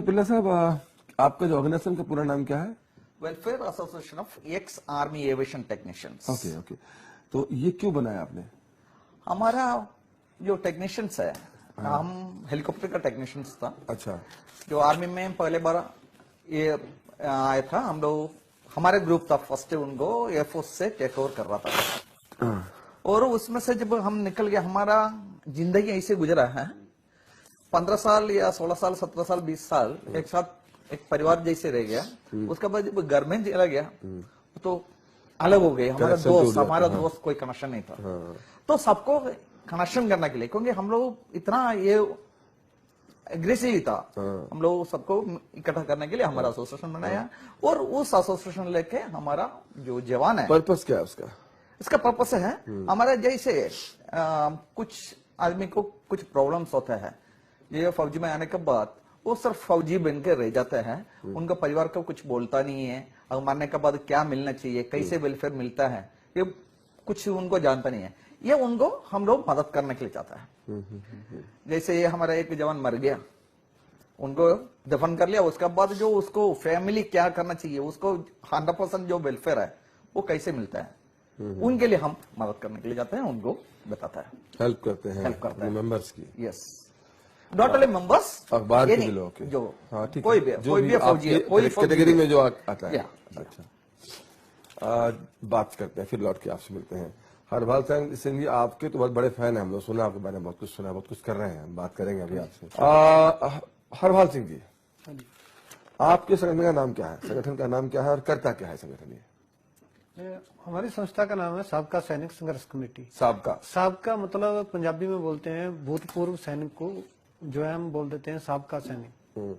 पिल्ला साहब, आपका जो ऑर्गेनाइजेशन का पूरा नाम क्या है? Welfare association of ex army aviation technicians. Okay okay, तो ये क्यों बनाया आपने? हमारा जो टेक्नीशियंस है, हम हेलीकॉप्टर का टेक्नीशियंस था। अच्छा। जो आर्मी में पहले बार ये आया था, हम लोग हमारे ग्रुप था फर्स्ट, उनको एयरफोर्स से टेक ओवर कर रहा था। और उसमें से जब हम निकल गए, हमारा जिंदगी ऐसे गुजरा है 15 साल या 16 साल 17 साल 20 साल एक साथ एक परिवार जैसे रह गया। उसके बाद जब घर में चला गया तो अलग हो गए। हमारा दोस्त कोई कनेक्शन नहीं था। तो सबको कनेक्शन करने के लिए, क्योंकि हम लोग इतना ये एग्रेसिव था, हम लोग सबको इकट्ठा करने के लिए हमारा एसोसिएशन बनाया। और उस एसोसिएशन लेके हमारा जो जवान है, पर्पस क्या है उसका? इसका पर्पस है हमारा जैसे कुछ आदमी को कुछ प्रॉब्लम्स होते हैं, ये फौजी में आने के बाद वो सिर्फ फौजी बनकर रह जाते हैं। उनका परिवार को कुछ बोलता नहीं है, और मरने के बाद क्या मिलना चाहिए, कैसे वेलफेयर मिलता है, ये कुछ उनको जानता नहीं है। ये उनको हम लोग मदद करने के लिए चाहता है। जैसे ये हमारा एक जवान मर गया, उनको दफन कर लिया, उसके बाद जो उसको फैमिली क्या करना चाहिए, उसको 100% जो वेलफेयर है वो कैसे मिलता है, उनके लिए हम मदद करने के लिए जाते हैं, उनको बताता है, हेल्प करते हैं मेंबर्स की। यस, नॉट ओनली मेंबर्स, अखबार के भी लोग। जो हाँ, ठीक कोई है, भी फौजी है, कोई कैटेगरी में जो आता है। या। अच्छा, बात करते हैं, फिर लौट के आपसे मिलते हैं। हरभाल सिंह जी, आपके तो बहुत बड़े फैन हैं हम लोग, सुना आपके बारे में बहुत कुछ सुना, बहुत कुछ कर रहे हैं, हम बात करेंगे अभी आपसे। हरभाल सिंह जी, आपके संगठन का नाम क्या है? संगठन का नाम क्या है और करता क्या है संगठन? ये हमारी संस्था का नाम है साबका सैनिक संघर्ष कमेटी। साबका मतलब पंजाबी में बोलते हैं भूतपूर्व सैनिक को, जो है हम बोल देते हैं साबका सैनिक।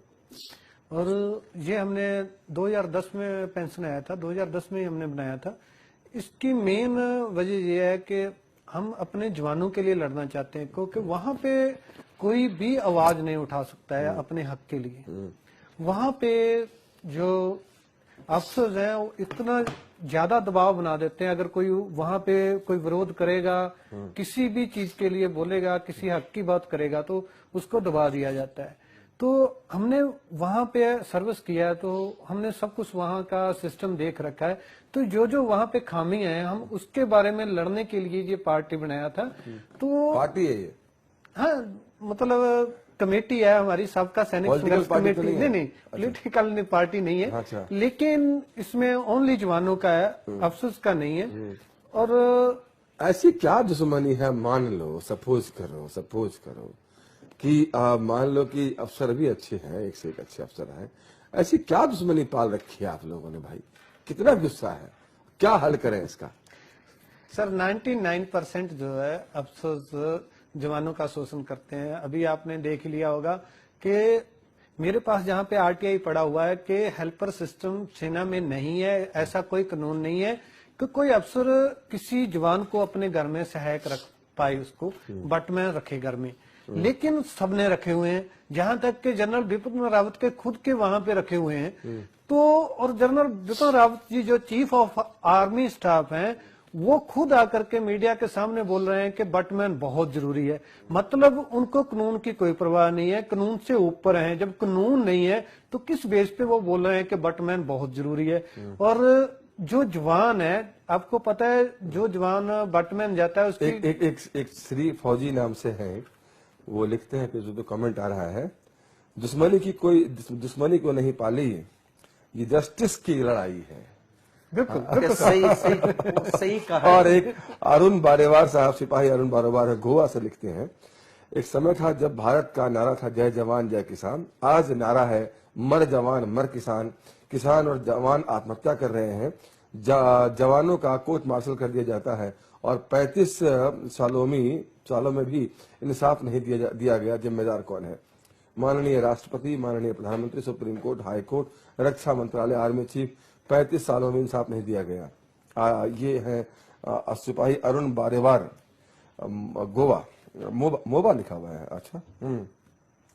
और ये हमने 2010 में पेंशन आया था, 2010 में हमने बनाया था। इसकी मेन वजह यह है कि हम अपने जवानों के लिए लड़ना चाहते हैं, क्योंकि वहां पे कोई भी आवाज नहीं उठा सकता है अपने हक के लिए। वहां पे जो अफसर हैं वो इतना ज्यादा दबाव बना देते हैं, अगर कोई वहां पे कोई विरोध करेगा, किसी भी चीज के लिए बोलेगा, किसी हक की बात करेगा, तो उसको दबा दिया जाता है। तो हमने वहां पे सर्विस किया है, तो हमने सब कुछ वहां का सिस्टम देख रखा है। तो जो वहां पे खामी है, हम उसके बारे में लड़ने के लिए ये पार्टी बनाया था। तो पार्टी है ये? हाँ, मतलब कमेटी है हमारी, सबका सैनिक संघर्ष कमेटी। नहीं, पॉलिटिकल पार्टी नहीं है। अच्छा। लेकिन इसमें ओनली जवानों का है, अफसोस का नहीं है। और ऐसी क्या दुश्मनी है? मान लो, सपोज करो कि मान लो कि अफसर भी अच्छे हैं, एक से एक अच्छे अफसर हैं, ऐसी क्या दुश्मनी पाल रखी है आप लोगों ने भाई? कितना गुस्सा है, क्या हल करें इसका? सर 99% जो है अफसर जवानों का शोषण करते हैं। अभी आपने देख लिया होगा कि मेरे पास जहां पे आरटीआई पड़ा हुआ है कि हेल्पर सिस्टम सेना में नहीं है, ऐसा कोई कानून नहीं है कि कोई अफसर किसी जवान को अपने घर में सहायक रख पाए, उसको बटमैन रखे घर में। लेकिन सबने रखे हुए हैं, जहां तक कि जनरल बिपिन रावत के खुद के वहां पे रखे हुए हैं। तो और जनरल बिपिन रावत जी जो चीफ ऑफ आर्मी स्टाफ हैं, वो खुद आकर के मीडिया के सामने बोल रहे हैं कि बटमैन बहुत जरूरी है। मतलब उनको कानून की कोई परवाह नहीं है, कानून से ऊपर हैं। जब कानून नहीं है तो किस बेस पे वो बोल रहे हैं कि बटमैन बहुत जरूरी है? और जो जवान है, आपको पता है, जो जवान बटमैन जाता है उसकी एक श्री फौजी नाम से है, वो लिखते हैं कि जो कमेंट आ रहा है, दुश्मनी को नहीं पाली, ये जस्टिस की लड़ाई है। बिल्कुल सही कहा। और एक अरुण बारेवार साहब, सिपाही अरुण बारेवार गोवा से लिखते हैं, एक समय था जब भारत का नारा था जय जवान जय किसान, आज नारा है मर जवान मर किसान। किसान और जवान आत्महत्या कर रहे हैं, जवानों का कोर्ट मार्शल कर दिया जाता है, और 35 सालों में भी इंसाफ नहीं दिया गया। जिम्मेदार कौन है? माननीय राष्ट्रपति, माननीय प्रधानमंत्री, सुप्रीम कोर्ट, हाई कोर्ट, रक्षा मंत्रालय, आर्मी चीफ। 35 सालों में इंसाफ नहीं दिया गया। ये है सिपाही अरुण बारेवार, गोवा। मोबा लिखा हुआ है। अच्छा,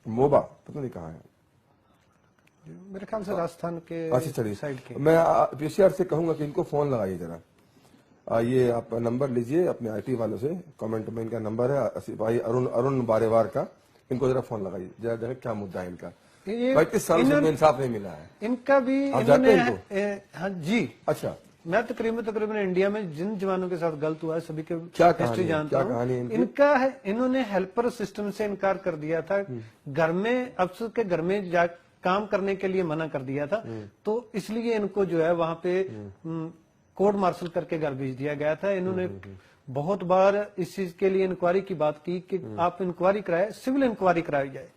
मोबा पता नहीं कहाँ है, मेरे ख्याल से राजस्थान के। अच्छा, चलिए, साइड के। मैं पीसीआर से कहूंगा कि इनको फोन लगाइए जरा। ये आप नंबर लीजिए अपने आईटी वालों से, कमेंट में इनका नंबर है, सिपाही अरुण बारेवार का। इनको जरा फोन लगाइए, जरा देखिए क्या मुद्दा है इनका। ये 35 साल से इंसाफ नहीं मिला है। इनका भी आप जानते हैं इन्होंने हाँ जी। अच्छा, मैं तकरीबन इंडिया में जिन जवानों के साथ गलत हुआ है सभी के क्या हिस्ट्री जानता क्या कहानी हूँ। इनकी? इनका है, इन्होंने हेल्पर सिस्टम से इनकार कर दिया था, घर में अफसर के घर में जा काम करने के लिए मना कर दिया था, तो इसलिए इनको जो है वहां पे कोर्ट मार्शल करके घर भेज दिया गया था। इन्होंने बहुत बार इस चीज के लिए इंक्वायरी की बात की कि आप इंक्वायरी कराए, सिविल इंक्वायरी कराई जाए।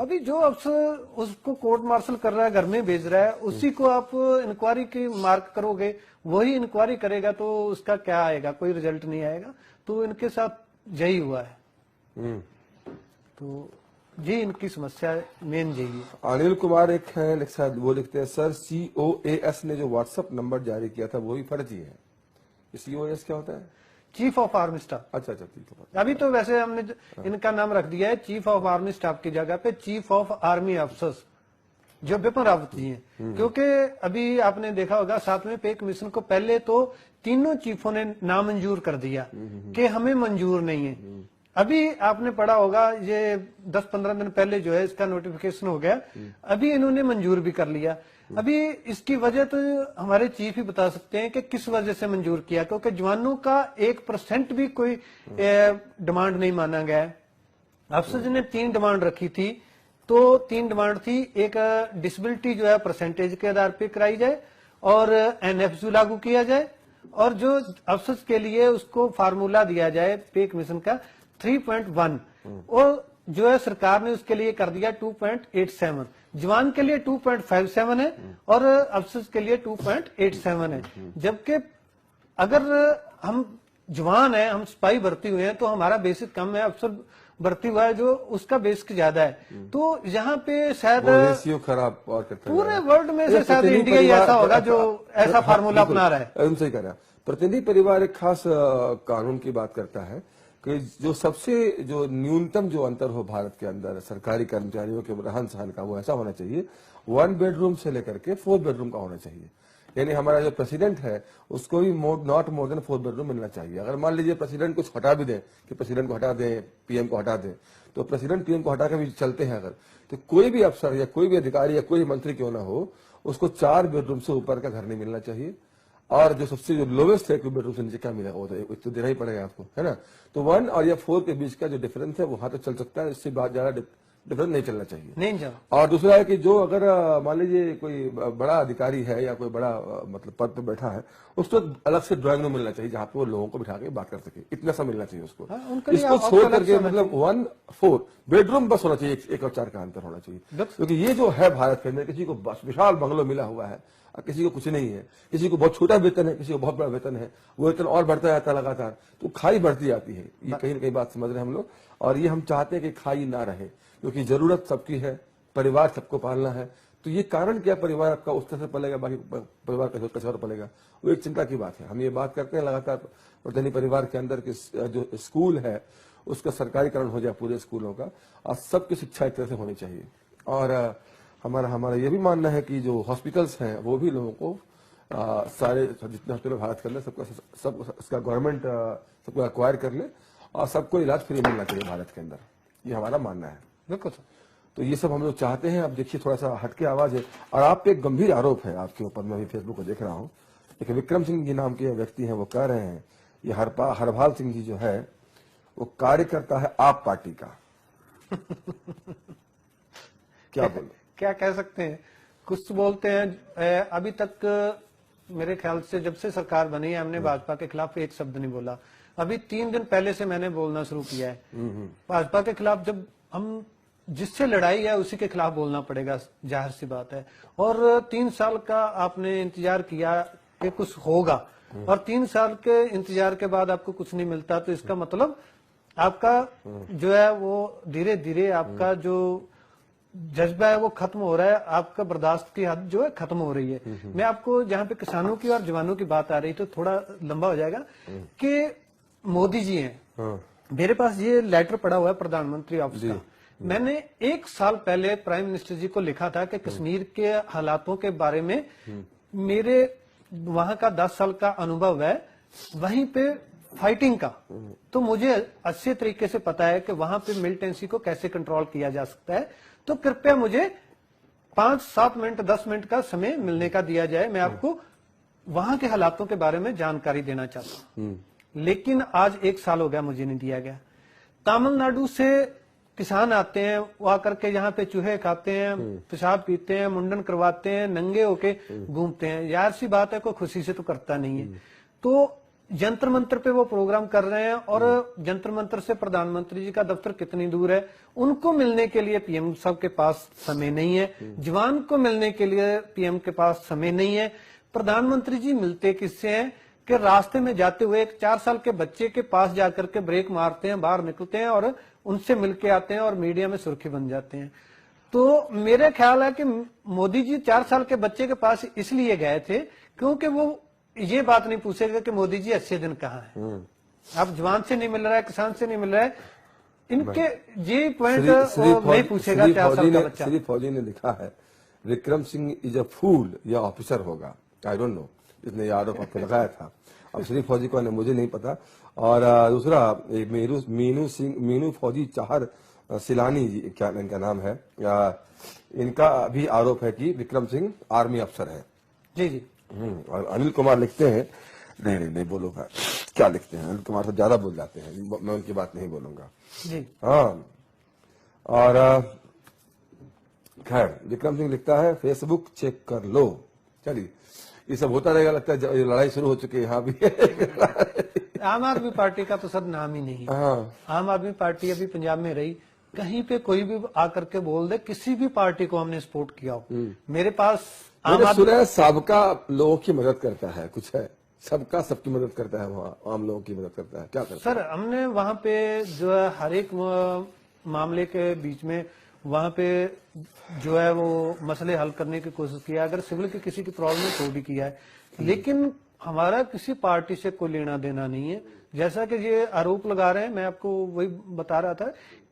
अभी जो अफसर उसको कोर्ट मार्शल कर रहा है, घर में भेज रहा है, उसी को आप इंक्वायरी की मार्क करोगे, वही इंक्वायरी करेगा तो उसका क्या आएगा, कोई रिजल्ट नहीं आएगा। तो इनके साथ यही हुआ है। तो ये इनकी समस्या मेन यही है। अनिल कुमार एक है, शायद वो लिखते हैं, सर COAS ने जो व्हाट्सएप नंबर जारी किया था वही फर्जी है। COAS क्या होता है? Chief of army staff. अच्छा, ठीक है। अभी तो वैसे हमने इनका नाम रख दिया है चीफ ऑफ आर्मी स्टाफ की जगह पे चीफ ऑफ आर्मी अफसर्स, जो बिपिन रावत जी हैं। क्योंकि अभी आपने देखा होगा 7वें पे कमीशन को पहले तो तीनों चीफों ने नामंजूर कर दिया कि हमें मंजूर नहीं है। अभी आपने पढ़ा होगा ये 10-15 दिन पहले जो है इसका नोटिफिकेशन हो गया, अभी इन्होंने मंजूर भी कर लिया। अभी इसकी वजह तो हमारे चीफ ही बता सकते हैं कि किस वजह से मंजूर किया, क्योंकि जवानों का 1% भी कोई डिमांड नहीं माना गया है। अफसर ने 3 डिमांड रखी थी, तो 3 डिमांड थी, एक डिसेबिलिटी जो है परसेंटेज के आधार पर कराई जाए और NFSU लागू किया जाए, और जो अफसर के लिए उसको फार्मूला दिया जाए पे कमीशन का 3.1, और जो है सरकार ने उसके लिए कर दिया 2.87। जवान के लिए 2.57 है और अफसर के लिए 2.87 है। जबकि अगर हम जवान है, हम सिपाही भर्ती हुए हैं, तो हमारा बेसिक कम है, अफसर भर्ती हुआ है जो उसका बेसिक ज्यादा है। तो यहाँ पे शायद रेशियो खराब और पूरे वर्ल्ड में से शायद इंडिया ही ऐसा होगा जो ऐसा फार्मूला अपना रहा है। एकदम सही कह रहा है। प्रतिनिधि परिवार एक खास कानून की बात करता है कि जो न्यूनतम जो अंतर हो भारत के अंदर सरकारी कर्मचारियों के रहन सहन का, वो ऐसा होना चाहिए 1 बेडरूम से लेकर के 4 बेडरूम का होना चाहिए। यानी हमारा जो प्रेसिडेंट है उसको भी नॉट मोर देन 4 बेडरूम मिलना चाहिए। अगर मान लीजिए प्रेसिडेंट कुछ हटा भी दें कि प्रेसिडेंट को हटा दें, PM को हटा दें, तो प्रेसिडेंट PM को हटा के भी चलते हैं अगर, तो कोई भी अफसर या कोई भी अधिकारी या कोई मंत्री क्यों ना हो, उसको 4 बेडरूम से ऊपर का घर नहीं मिलना चाहिए। और जो सबसे जो लोवेस्ट है 2 बेडरूम से नीचे क्या मिलेगा, वो तो देना ही पड़ेगा आपको, है ना। तो 1 और या 4 के बीच का जो डिफरेंस है वहां तो चल सकता है, इससे बात ज्यादा डिफरेंस नहीं चलना चाहिए। नहीं चल। और दूसरा है कि जो अगर मान लीजिए कोई बड़ा अधिकारी है या कोई बड़ा मतलब पद पे बैठा है, उसको अलग से ड्राइंग रूम मिलना चाहिए जहाँ पे वो लोगों को बिठा के बात कर सके, इतना सा मिलना चाहिए उसको। इसको छोड़ करके मतलब 1-4 बेडरूम बस होना चाहिए, 1 और 4 का अंतर होना चाहिए। क्योंकि ये जो है भारत के अंदर, किसी को बस विशाल बंगलो मिला हुआ है, किसी को कुछ नहीं है, किसी को बहुत छोटा वेतन है, किसी को बहुत बड़ा वेतन है, वो वेतन और बढ़ता जाता है लगातार, तो खाई बढ़ती जाती है। ये कहीं ना कहीं बात समझ रहे हैं हम लोग, और ये हम चाहते हैं कि खाई ना रहे, क्योंकि जरूरत सबकी है, परिवार सबको पालना है। तो ये कारण क्या, परिवार आपका उस तरह से पलेगा, बाकी परिवार कैसे और पलेगा, वो एक चिंता की बात है। हम ये बात करते हैं लगातार प्रतिनिधि परिवार के अंदर कि जो स्कूल है उसका सरकारीकरण हो जाए पूरे स्कूलों का, और सबकी शिक्षा एक तरह से होनी चाहिए। और हमारा ये भी मानना है कि जो हॉस्पिटल्स हैं वो भी लोगों को सारे जितने हॉस्पिटल भारत के अंदर सब इसका गवर्नमेंट सबको एक्वायर कर ले और सबको इलाज फ्री मिलना चाहिए भारत के अंदर, ये हमारा मानना है। बिल्कुल। तो ये सब हम लोग चाहते हैं। अब देखिए थोड़ा सा हटके आवाज है, और आप पे एक गंभीर आरोप है आपके ऊपर, मैं भी फेसबुक को देख रहा हूँ। एक विक्रम सिंह जी नाम के व्यक्ति हैं, वो कह रहे हैं ये हरभाल सिंह जी जो है वो कार्यकर्ता है आप पार्टी का। क्या बोलो, क्या कह सकते हैं, कुछ बोलते हैं। अभी तक मेरे ख्याल से जब से सरकार बनी है हमने भाजपा के खिलाफ एक शब्द नहीं बोला। अभी 3 दिन पहले से मैंने बोलना शुरू किया है भाजपा के खिलाफ। जब हम जिससे लड़ाई है उसी के खिलाफ बोलना पड़ेगा, जाहिर सी बात है। और 3 साल का आपने इंतजार किया कि कुछ होगा, और 3 साल के इंतजार के बाद आपको कुछ नहीं मिलता, तो इसका मतलब आपका जो है वो धीरे धीरे आपका जो जज्बा है वो खत्म हो रहा है, आपका बर्दाश्त की हद जो है खत्म हो रही है। मैं आपको जहां पे किसानों की और जवानों की बात आ रही तो थोड़ा लंबा हो जाएगा कि मोदी जी हैं, मेरे पास ये लेटर पड़ा हुआ है प्रधानमंत्री ऑफिस का। मैंने 1 साल पहले प्राइम मिनिस्टर जी को लिखा था कि कश्मीर के हालातों के बारे में मेरे वहां का 10 साल का अनुभव है, वहीं पे फाइटिंग का, तो मुझे अच्छे तरीके से पता है कि वहां पे मिलिटेंसी को कैसे कंट्रोल किया जा सकता है। तो कृपया मुझे 5-7 मिनट 10 मिनट का समय मिलने का दिया जाए, मैं आपको वहां के हालातों के बारे में जानकारी देना चाहता हूँ। लेकिन आज 1 साल हो गया, मुझे नहीं दिया गया। तमिलनाडु से किसान आते हैं, वो आकर के यहाँ पे चूहे खाते हैं, पेशाब पीते हैं, मुंडन करवाते हैं, नंगे होके घूमते हैं। यार सी बात है, कोई खुशी से तो करता नहीं है। तो जंतर मंतर पे वो प्रोग्राम कर रहे हैं, और जंतर मंतर से प्रधानमंत्री जी का दफ्तर कितनी दूर है, उनको मिलने के लिए पीएम साहब के पास समय नहीं है। जवान को मिलने के लिए पीएम के पास समय नहीं है। प्रधानमंत्री जी मिलते किससे हैं कि रास्ते में जाते हुए एक 4 साल के बच्चे के पास जाकर के ब्रेक मारते हैं, बाहर निकलते हैं और उनसे मिलके आते हैं और मीडिया में सुर्खी बन जाते हैं। तो मेरे ख्याल है कि मोदी जी 4 साल के बच्चे के पास इसलिए गए थे क्योंकि वो ये बात नहीं पूछेगा कि मोदी जी अच्छे दिन कहाँ है। अब जवान से नहीं मिल रहा है, किसान से नहीं मिल रहा है, इनके ये पॉइंट नहीं पूछेगा 4 साल का बच्चा। श्री फौजी ने लिखा है विक्रम सिंह इज अ फूल या ऑफिसर होगा, आई डोंट नो, इसने आरोप आपको लगाया था। अब श्री फौजी कौन है मुझे नहीं पता। और दूसरा मीनू फौजी चाहर सिलानी जी, क्या इनका नाम है, इनका भी आरोप है कि विक्रम सिंह आर्मी अफसर है। जी जी। और अनिल कुमार लिखते हैं, नहीं बोलूंगा क्या लिखते हैं, अनिल कुमार तो ज्यादा बोल जाते हैं, मैं उनकी बात नहीं बोलूंगा जी। हाँ। और खैर विक्रम सिंह लिखता है फेसबुक चेक कर लो। चलिए ये सब होता रहेगा, लगता है लड़ाई शुरू हो चुकी है यहाँ भी। आम आदमी पार्टी का तो सर नाम ही नहीं है। हाँ। आम आदमी पार्टी अभी पंजाब में रही, कहीं पे कोई भी आकर के बोल दे किसी भी पार्टी को हमने सपोर्ट किया हो, मेरे पास मैंने सुना है सबका लोगों की मदद करता है, कुछ है सबका सबकी मदद करता है, वहाँ आम लोगों की मदद करता है, क्या करता सर है? हमने वहाँ पे जो है हर एक मामले के बीच में वहाँ पे जो है वो मसले हल करने की कोशिश किया। अगर सिविल की किसी की प्रॉब्लम है तो भी किया है, लेकिन हमारा किसी पार्टी से कोई लेना देना नहीं है। जैसा कि ये आरोप लगा रहे हैं, मैं आपको वही बता रहा था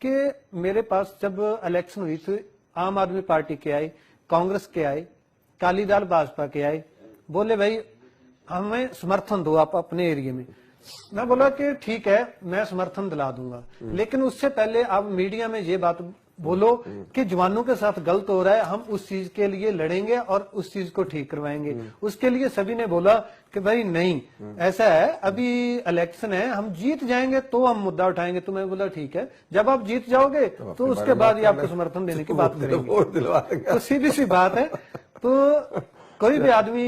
कि मेरे पास जब इलेक्शन हुई थी, आम आदमी पार्टी के आए, कांग्रेस के आए, अकाली दल भाजपा के आए, बोले भाई हमें समर्थन दो आप अपने एरिया में। मैं बोला कि ठीक है मैं समर्थन दिला दूंगा, लेकिन उससे पहले आप मीडिया में ये बात बोलो कि जवानों के साथ गलत हो रहा है, हम उस चीज के लिए लड़ेंगे और उस चीज को ठीक करवाएंगे। उसके लिए सभी ने बोला कि भाई नहीं ऐसा है, अभी इलेक्शन है, हम जीत जाएंगे तो हम मुद्दा उठाएंगे। तो मैं बोला ठीक है, जब आप जीत जाओगे तो उसके बाद ही आपको समर्थन देने की बात करेंगे। तो सीधी सी बात है। तो कोई भी आदमी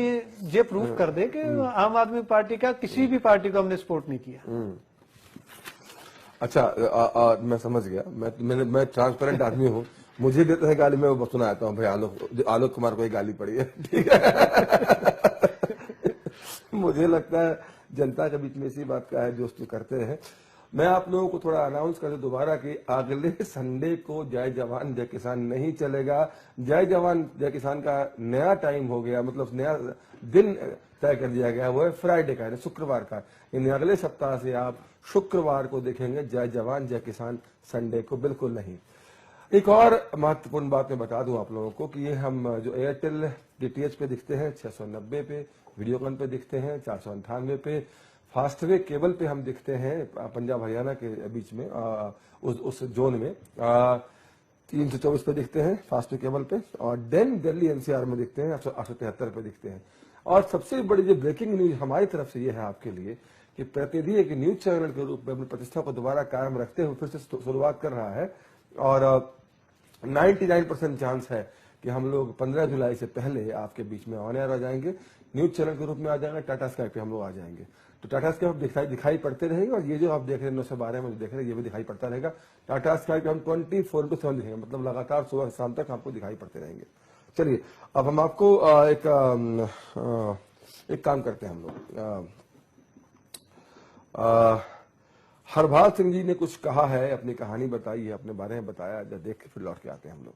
ये प्रूफ कर दे कि आम आदमी पार्टी का किसी भी पार्टी को हमने सपोर्ट नहीं किया। अच्छा मैं समझ गया, मैं ट्रांसपेरेंट आदमी हूँ, मुझे देते हैं गाली, मैं वो सुना आता हूँ भाई आलोक कुमार को ही गाली पड़ी है, ठीक है। मुझे लगता है जनता के बीच में इसी बात का है दोस्तों करते हैं। मैं आप लोगों को थोड़ा अनाउंस कर दूं दोबारा कि अगले संडे को जय जवान जय किसान नहीं चलेगा। जय जवान जय किसान का नया टाइम हो गया, मतलब नया दिन तय कर दिया गया, वो है फ्राइडे का, शुक्रवार का। इन अगले सप्ताह से आप शुक्रवार को देखेंगे जय जवान जय किसान, संडे को बिल्कुल नहीं। एक और महत्वपूर्ण बात मैं बता दूं आप लोगों को कि ये हम जो एयरटेल डीटीएच पे दिखते हैं 690 पे, वीडियोकॉन पे दिखते हैं 498 पे, फास्टवे केबल पे हम दिखते हैं पंजाब हरियाणा के बीच में उस जोन में 324 पे दिखते हैं फास्टवे केबल पे, और देन दिल्ली एनसीआर में दिखते हैं 873 पे दिखते हैं। और सबसे बड़ी जो ब्रेकिंग न्यूज हमारी तरफ से ये है आपके लिए कि प्रतिनिधि एक न्यूज चैनल के रूप में अपनी प्रतिष्ठा को दोबारा कायम रखते हुए फिर से शुरुआत कर रहा है, और 99% चांस है कि हम लोग 15 जुलाई से पहले आपके बीच में ऑन एयर आ जाएंगे, न्यूज चैनल के रूप में आ जाएंगे, टाटा स्काई पे हम लोग आ जाएंगे। तो टाटा स्काई आप दिखाई पड़ते रहेंगे, और ये जो आप देख रहे हैं 912 में देख रहे हैं ये भी दिखाई पड़ता रहेगा। टाटा स्काई पे हम 24/7 दिखेंगे, मतलब लगातार सुबह शाम तक आपको दिखाई पड़ते रहेंगे। चलिए अब हम आपको एक काम करते हैं हम लोग। हरभाल सिंह जी ने कुछ कहा है, अपनी कहानी बताई है, अपने बारे में बताया, जब देख के फिर लौट के आते हैं हम लोग।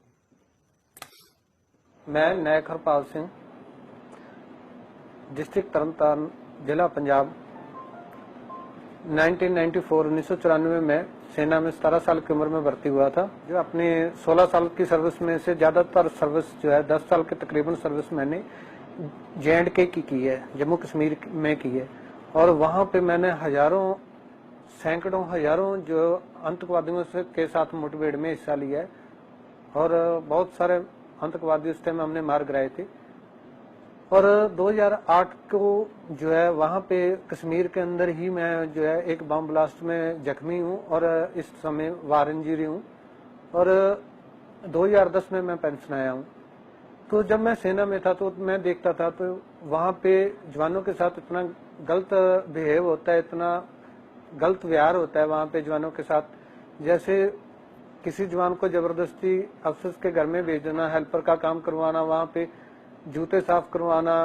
मैं नायक हरपाल सिंह, डिस्ट्रिक्ट तरनतारन, जिला पंजाब। 1994 में सेना में 17 साल की उम्र में भर्ती हुआ था। जो अपने 16 साल की सर्विस में से ज्यादातर सर्विस जो है 10 साल की तकरीबन सर्विस मैंने JNK की है, जम्मू कश्मीर में की है। और वहां पे मैंने सैकड़ों हजारों जो आतंकवादियों के साथ मुठभेड़ में हिस्सा लिया है, और बहुत सारे आतंकवादी उस टाइम हमने मार गिराए थे। और 2008 को जो है वहां पे कश्मीर के अंदर ही मैं जो है एक बम ब्लास्ट में जख्मी हूँ और इस समय वार इंजरी हूँ। और 2010 में मैं पेंशन आया हूँ। तो जब मैं सेना में था तो मैं देखता था तो वहां पे जवानों के साथ इतना गलत बिहेव होता है, इतना गलत व्यवहार होता है वहां पे जवानों के साथ। जैसे किसी जवान को जबरदस्ती अफसर के घर में भेज देना, हेल्पर का काम करवाना, वहां पे जूते साफ करवाना,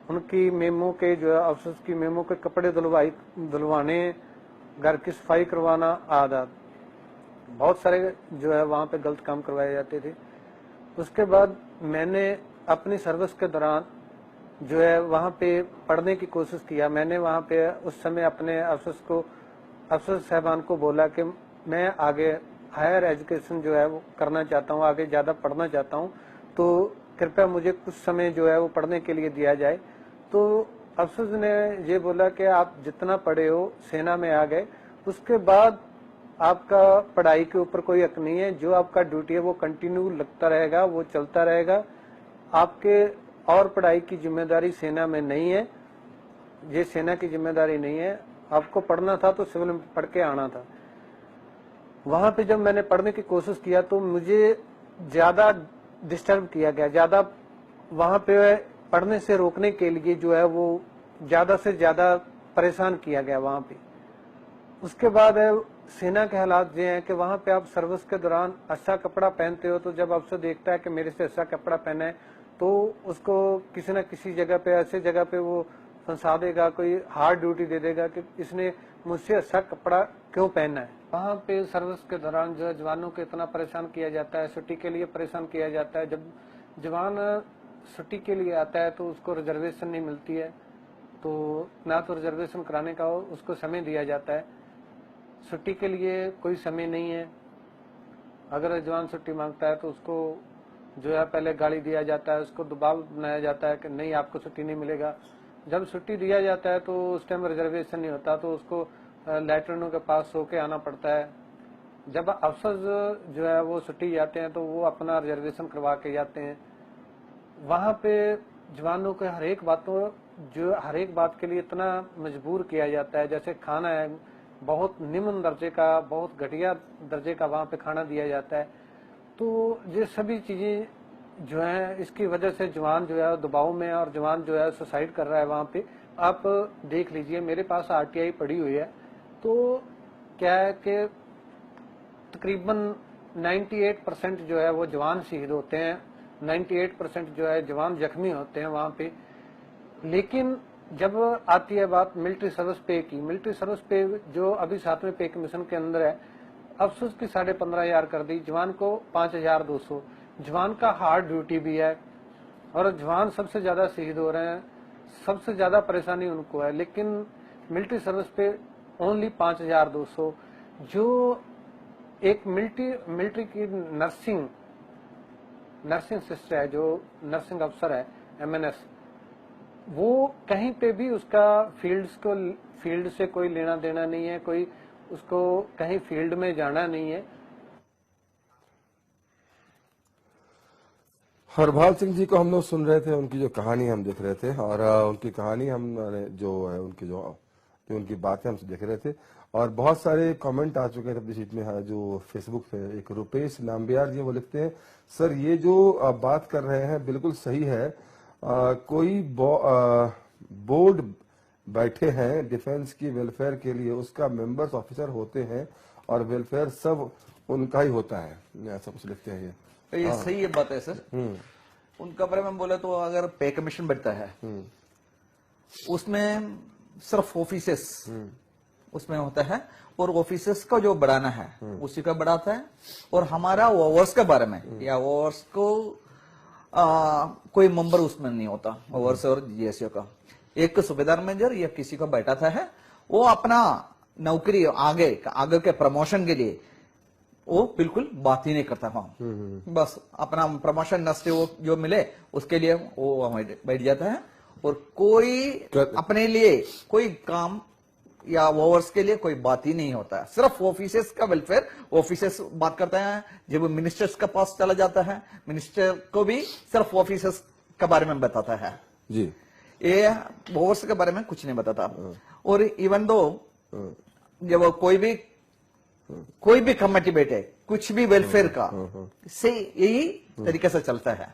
उनकी मेमो के जो है अफसर की मेमो के कपड़े धुलवाने, घर की सफाई करवाना आदि बहुत सारे जो है वहां पे गलत काम करवाए जाते थे। उसके बाद मैंने अपनी सर्विस के दौरान जो है वहां पे पढ़ने की कोशिश किया। मैंने वहां पे उस समय अपने अफसर साहबान को बोला कि मैं आगे हायर एजुकेशन जो है वो करना चाहता हूँ, आगे ज्यादा पढ़ना चाहता हूँ, तो कृपया मुझे कुछ समय जो है वो पढ़ने के लिए दिया जाए। तो अफसर ने ये बोला कि आप जितना पढ़े हो सेना में आ गए, उसके बाद आपका पढ़ाई के ऊपर कोई हक नहीं है, जो आपका ड्यूटी है वो कंटिन्यू लगता रहेगा, वो चलता रहेगा। आपके और पढ़ाई की जिम्मेदारी सेना में नहीं है, ये सेना की जिम्मेदारी नहीं है। आपको पढ़ना था तो सिविल में पढ़ के आना था। वहां पे जब मैंने पढ़ने की कोशिश किया तो मुझे ज्यादा डिस्टर्ब किया गया, ज्यादा वहां पे पढ़ने से रोकने के लिए जो है वो ज्यादा से ज्यादा परेशान किया गया वहां पे। उसके बाद सेना के हालात ये हैं कि वहां पे आप सर्विस के दौरान अच्छा कपड़ा पहनते हो तो जब अफसर देखता है कि मेरे से अच्छा कपड़ा पहना है तो उसको किसी न किसी जगह पे ऐसे जगह पे वो फंसा देगा, कोई हार्ड ड्यूटी दे देगा कि इसने मुझसे अच्छा कपड़ा क्यों पहना है। वहां पे सर्विस के दौरान जो है जवानों को इतना परेशान किया जाता है, छुट्टी के लिए परेशान किया जाता है। जब जवान छुट्टी के लिए आता है तो उसको रिजर्वेशन नहीं मिलती है, तो ना तो रिजर्वेशन कराने का उसको समय दिया जाता है, छुट्टी के लिए कोई समय नहीं है। अगर जवान छुट्टी मांगता है तो उसको जो है पहले गाली दिया जाता है, उसको दबाव बनाया जाता है कि नहीं आपको छुट्टी नहीं मिलेगा। जब छुट्टी दिया जाता है तो उस टाइम रिजर्वेशन नहीं होता तो उसको लेटरनों के पास होके आना पड़ता है। जब अफसर जो है वो छुट्टी जाते हैं तो वो अपना रिजर्वेशन करवा के जाते हैं। वहां पे जवानों के हर एक बात के लिए इतना मजबूर किया जाता है। जैसे खाना है, बहुत निम्न दर्जे का, बहुत घटिया दर्जे का वहां पे खाना दिया जाता है। तो ये सभी चीजें जो है इसकी वजह से जवान जो है दबाव में और जवान जो है सुसाइड कर रहा है वहां पे। आप देख लीजिए, मेरे पास आरटीआई पड़ी हुई है, तो क्या है कि तकरीबन 98% जो है वो जवान शहीद होते हैं, 98% जो है जवान जख्मी होते हैं वहां पे। लेकिन जब आती है बात मिलिट्री सर्विस पे की, मिलिट्री सर्विस पे जो अभी 7वें पे कमीशन के अंदर है, अफसोस की 15,500 कर दी, जवान को 5,200। जवान का हार्ड ड्यूटी भी है और जवान सबसे ज्यादा शहीद हो रहे हैं, सबसे ज्यादा परेशानी उनको है। लेकिन मिलिट्री सर्विस पे ओनली 5,200। जो एक मिलिट्री की नर्सिंग सिस्टर है, जो नर्सिंग अफसर है MNS, वो कहीं पे भी उसका फील्ड से कोई लेना देना नहीं है, कोई उसको कहीं फील्ड में जाना नहीं है। हरभाल सिंह जी को हम लोग सुन रहे थे, उनकी जो कहानी हम देख रहे थे और उनकी कहानी हमने जो है उनकी बातें हम देख रहे थे और बहुत सारे कमेंट आ चुके थे अपनी शीट में जो फेसबुक पे। एक रुपेश नाम्बियार जी वो लिखते हैं, सर ये जो आप बात कर रहे हैं बिल्कुल सही है। कोई बोर्ड बैठे हैं डिफेंस की वेलफेयर के लिए, उसका मेंबर्स ऑफिसर होते हैं और वेलफेयर सब उनका ही होता है, ऐसा कुछ लिखते हैं ये सही है बात है सर। उनका बारे में बोले तो अगर पे कमीशन बढ़ता है उसमें सिर्फ ऑफिसर्स उसमें होता है और ऑफिसर्स का जो बढ़ाना है उसी का बढ़ाता है। और हमारा ओवर्स के बारे में या ओवर्स को कोई मेंबर उसमें नहीं होता, ओवर्स और जीएसओ का एक सूबेदार मेजर या किसी का बैठाता है, वो अपना नौकरी आगे के प्रमोशन के लिए वो बिल्कुल बात ही नहीं करता वहां, बस अपना प्रमोशन नस्ते वो जो मिले उसके लिए वो बैठ जाता है और कोई अपने लिए कोई काम या ओवर्स के लिए कोई बात ही नहीं होता है, सिर्फ ऑफिसर्स का वेलफेयर ऑफिसर्स बात करते हैं। जब मिनिस्टर्स के पास चला जाता है, मिनिस्टर को भी सिर्फ ऑफिसर्स के बारे में बताता है जी, ये ओवर्स के बारे में कुछ नहीं बताता। और इवन दो जब कोई भी कमेटी बैठे, कुछ भी वेलफेयर का से यही तरीके से चलता है।